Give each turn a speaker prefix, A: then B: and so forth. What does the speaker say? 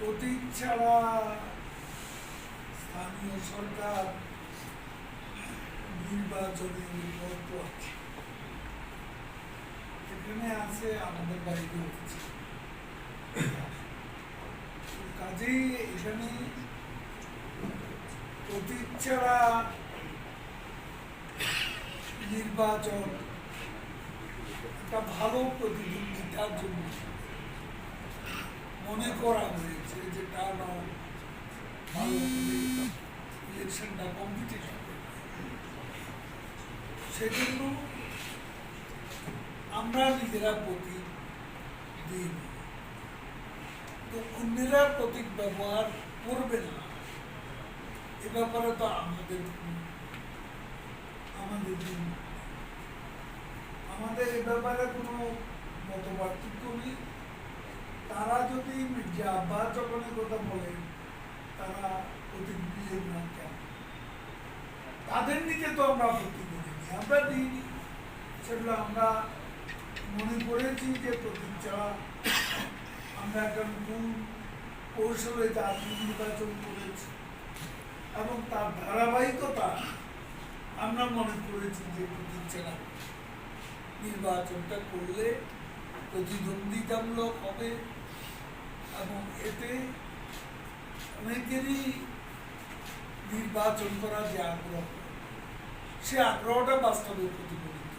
A: প্রতীক ছাড়া স্থানীয় সরকার নির্বাচনের বিকল্প আছে। এখানে আছে আমাদের বাড়িতে উঠেছে, কাজেই এখানে প্রতীক ছাড়া নির্বাচন একটা ভালো প্রতিদ্বন্দ্বিতার জন্য মনে করা হয়েছে যে টার্ন আউট ভালো হবে, ইলেকশনটা কম্পিটিশন। সেজন্য আমরা নিজেরা প্রতীক দিই, তো অন্যেরা প্রতীক ব্যবহার করবে না এ ব্যাপারে তো আমাদের এ ব্যাপারে কোনো মতপার্থক্য নেই। তারা যদি মির্জা আব্বাস যখনের কথা বলেন তারা প্রতীক দিলেন না কেন? তাদের নিচে তো আমরা প্রতীক দিইনি, আমরা দিইনি। সেগুলো আমরা মনে করেছি যে প্রতীক ছাড়া আমরা একটা নতুন কৌশলে জাতীয় নির্বাচন করেছি এবং তার ধারাবাহিকতা আমরা মনে করেছি যে প্রতীক ছাড়া নির্বাচনটা করলে প্রতিদ্বন্দ্বিতামূলক হবে এবং এতে অনেকেরই নির্বাচন করার যে আগ্রহ, সে আগ্রহটা বাস্তবে প্রতিফলিত।